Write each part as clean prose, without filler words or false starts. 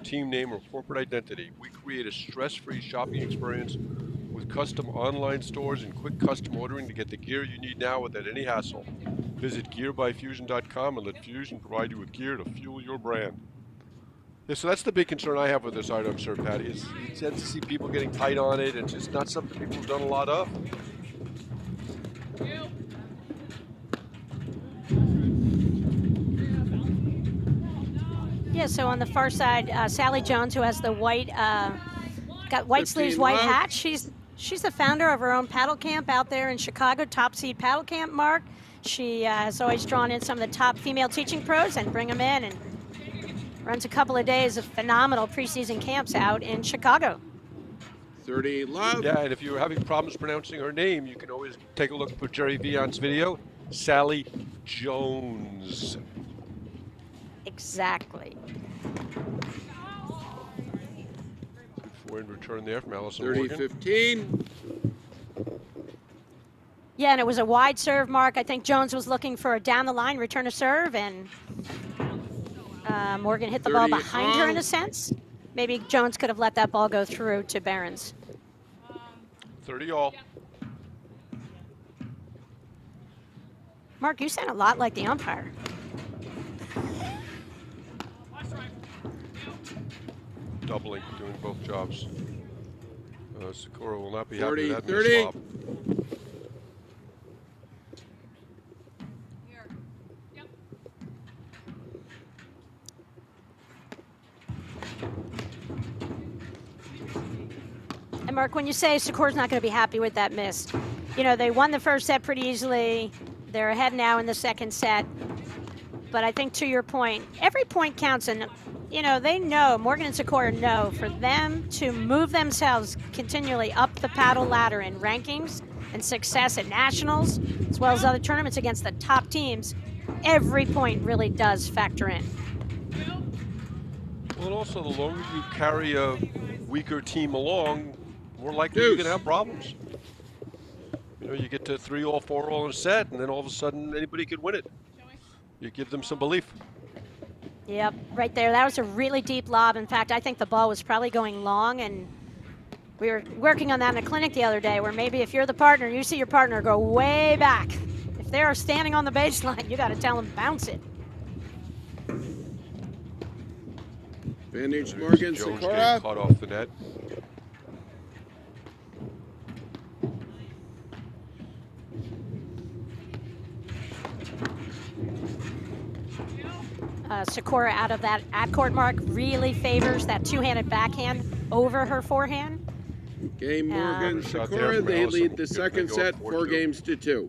team name, or corporate identity. We create a stress-free shopping experience with custom online stores and quick custom ordering to get the gear you need now without any hassle. Visit gearbyfusion.com and let Fusion provide you with gear to fuel your brand. Yeah, so that's the big concern I have with this item, Sir Patty, is you tend to see people getting tight on it. It's just not something people have done a lot of. Yeah, so on the far side, Sally Jones, who has the white, got white sleeves, white hat. She's the founder of her own paddle camp out there in Chicago, Top Seed Paddle Camp, Mark. She has always drawn in some of the top female teaching pros and bring them in, and runs a couple of days of phenomenal preseason camps out in Chicago. 30 love. Yeah, and if you're having problems pronouncing her name, you can always take a look at Jerry Vion's video. Sally Jones. Exactly. Good forehand return there from Allison 30-15. Yeah, and it was a wide serve, Mark. I think Jones was looking for a down the line return to serve, and Morgan hit the ball behind her in a sense. Maybe Jones could have let that ball go through to Behrens. 30 all. Mark, you sound a lot like the umpire. Doubling, doing both jobs. Sakura will not be happy with that 30. swap. And Mark, when you say Sakura's not going to be happy with that miss, you know, they won the first set pretty easily. They're ahead now in the second set. But I think to your point, every point counts, and you know, they know, Morgan and Sakura know, for them to move themselves continually up the paddle ladder in rankings and success at nationals, as well as other tournaments against the top teams, every point really does factor in. Well, and also the longer you carry a weaker team along, more likely you're going to have problems. You know, you get to 3-all, 4-all in a set, and then all of a sudden anybody could win it. You give them some belief. Yep, right there. That was a really deep lob. In fact, I think the ball was probably going long, and we were working on that in a clinic the other day, where maybe if you're the partner, you see your partner go way back. If they're standing on the baseline, you got to tell them bounce it. Advantage Morgan, Jones Sakura. getting caught off the net. Sakura out of that at-court mark really favors that two-handed backhand over her forehand. Game Morgan, Sakura, they lead the second set 4-2.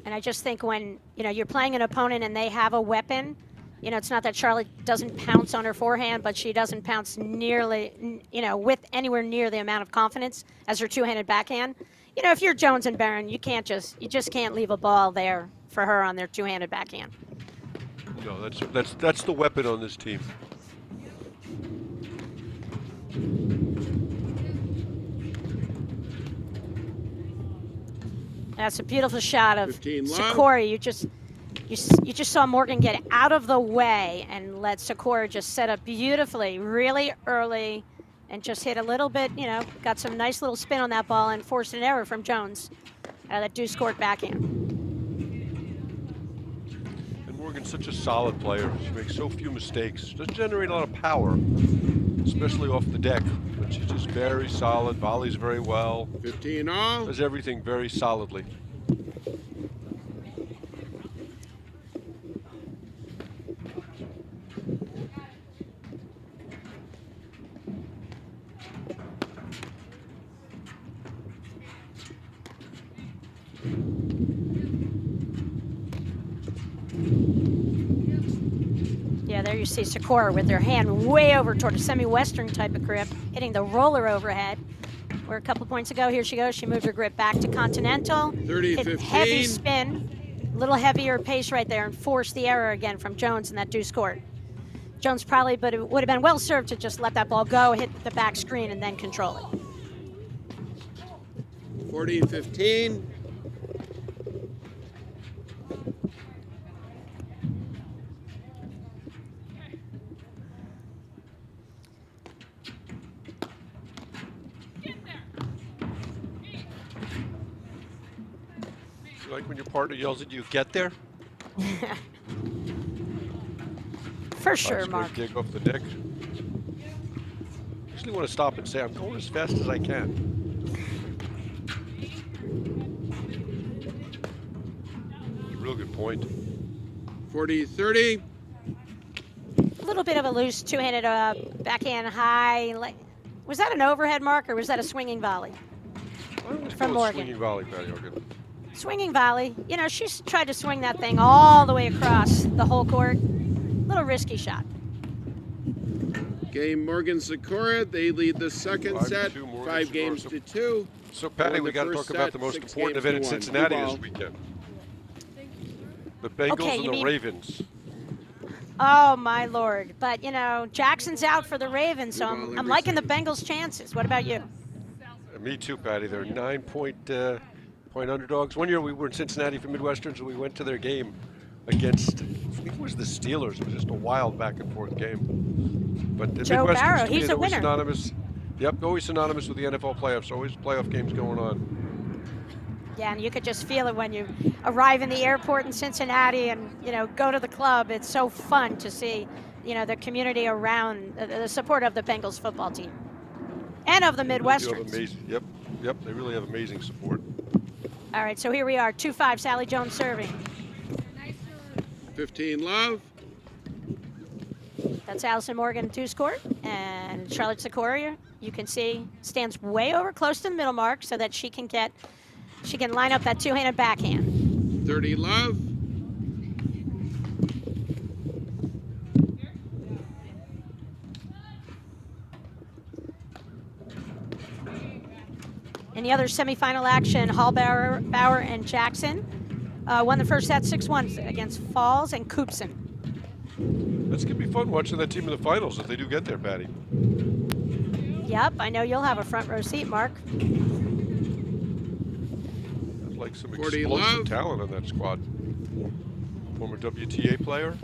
And I just think when, you know, you're playing an opponent and they have a weapon, you know, it's not that Charlotte doesn't pounce on her forehand, but she doesn't pounce nearly, you know, with anywhere near the amount of confidence as her two-handed backhand. You know, if you're Jones and Barron, you just can't leave a ball there for her on their two-handed backhand. No, that's the weapon on this team. That's a beautiful shot of 15 love. Sakura. You just saw Morgan get out of the way and let Sakura just set up beautifully, really early, and just hit a little bit, you know, got some nice little spin on that ball and forced an error from Jones out of that deuce court backhand. And Morgan's such a solid player. She makes so few mistakes. Doesn't generate a lot of power, especially off the deck. But she's just very solid, volleys very well. 15-all. Does everything very solidly. Yeah, there you see Sakura with her hand way over toward a semi-western type of grip, hitting the roller overhead. Where a couple points ago, here she goes. She moved her grip back to continental. 30-15. Heavy spin, a little heavier pace right there, and forced the error again from Jones in that deuce court. Jones probably, but it would have been well served to just let that ball go, hit the back screen, and then control it. 40-15. like when your partner yells at you, "Get there"? For sure, Mark. Gig off the deck. Usually want to stop and say, "I'm going as fast as I can." Real good point. 40-30. A little bit of a loose two-handed backhand high. Was that an overhead, Mark, or was that a swinging volley? From Morgan. Swinging volley, Patty. Okay. Swinging volley. You know, she's tried to swing that thing all the way across the whole court. Little risky shot. Game Morgan Sikora. They lead the second set, 5 games to 2. So, Patty, we got to talk about the most important event in Cincinnati this weekend. The Bengals and the Ravens. Oh, my Lord. But, you know, Jackson's out for the Ravens, so I'm liking the Bengals' chances. What about you? Me too, Patty. They're 9-point underdogs. One year we were in Cincinnati for Midwesterns, and we went to their game against, I think it was the Steelers. It was just a wild back-and-forth game. But the Joe Midwesterns, Barrow, he's a winner. Synonymous, always synonymous with the NFL playoffs. Always playoff games going on. Yeah, and you could just feel it when you arrive in the airport in Cincinnati and, you know, go to the club. It's so fun to see, you know, the community around the support of the Bengals football team and of the Midwesterns. Yep, they really have amazing support. All right, so here we are, 2-5, Sally Jones serving. 15 love. That's Allison Morgan, 2-score, and Charlotte Sikora, you can see, stands way over close to the middle mark so that she can line up that two-handed backhand. 30 love. In the other semifinal action, Bauer and Jackson won the first set 6-1 against Falls and Coopson. That's going to be fun watching that team in the finals if they do get there, Patty. Yep, I know you'll have a front row seat, Mark. I'd like some explosive talent on that squad. Former WTA player.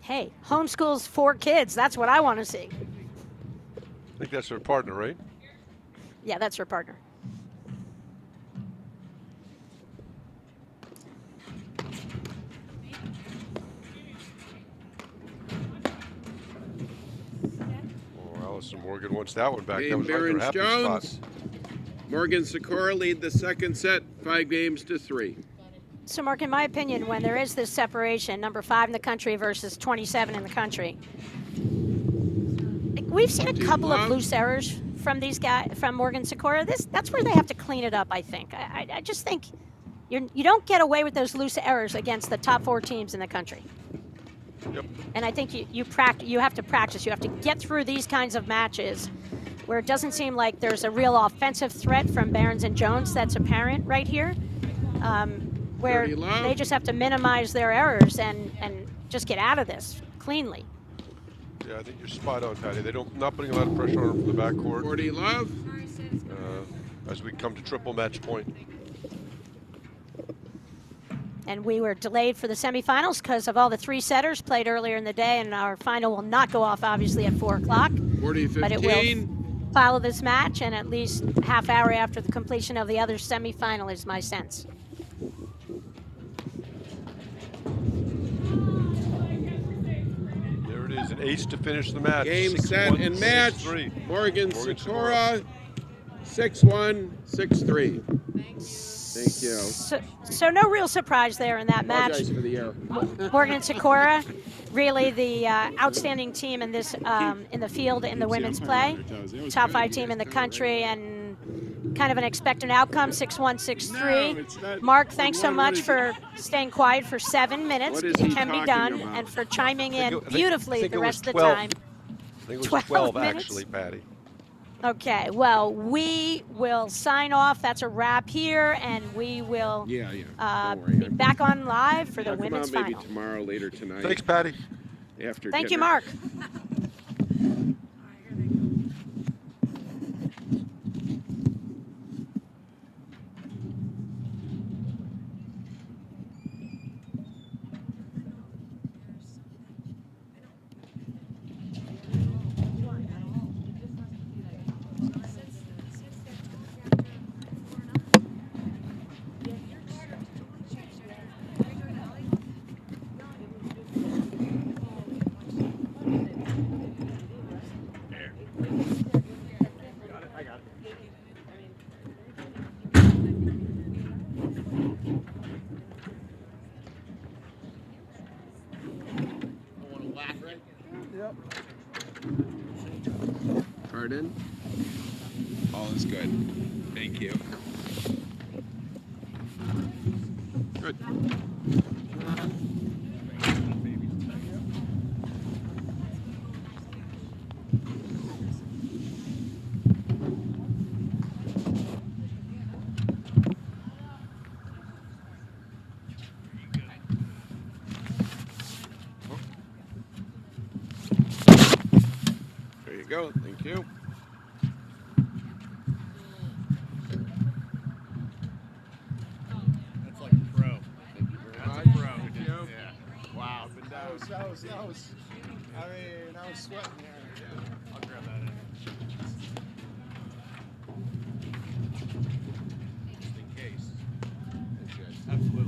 Hey, homeschools 4 kids. That's what I want to see. I think that's her partner, right? Yeah, that's her partner. Oh, Allison Morgan wants that one back. That was Barron like her happy spot. Morgan Sikora lead the second set, 5 games to 3. So, Mark, in my opinion, when there is this separation, number 5 in the country versus 27 in the country, we've seen a couple of loose errors from these guys, from Morgan Sikora. That's where they have to clean it up, I think. I just think you don't get away with those loose errors against the top 4 teams in the country. Yep. And I think you have to practice. You have to get through these kinds of matches where it doesn't seem like there's a real offensive threat from Barons and Jones that's apparent right here. Where they just have to minimize their errors and just get out of this cleanly. Yeah, I think you're spot on, Patty. Not putting a lot of pressure on them from the backcourt. 40 love. As we come to triple match point. And we were delayed for the semifinals because of all the 3-setters played earlier in the day, and our final will not go off, obviously, at 4 o'clock. 40-15. But it will follow this match, and at least half hour after the completion of the other semifinal is my sense. There it is, an ace to finish the match. Game, 6-1, set, and match. 6-3. Morgan Sikora, 6-1, 6-3. Thank you. So no real surprise there in that match. Apologize for the error. Morgan Sikora, really the outstanding team in this in the field in the women's play. Top 5 team in the country, and kind of an expected outcome, 6-1, 6-3. Mark, thanks so much for staying quiet for 7 minutes. It can be done, and for chiming in beautifully the rest of the time. I think it was 12 actually, Patty. Okay, well, we will sign off. That's a wrap here, and we will be back on live for the women's final. Maybe tomorrow, later tonight. Thanks, Patty. After Thank dinner. you, Mark. Pardon? All is good. Thank you. Good. There you go. Thank you. That's like a pro. Thank you very much. That's a pro. Thank you. Yeah. Wow. Up and down. I was sweating there. Yeah. I'll grab that in. Just in case. Absolutely.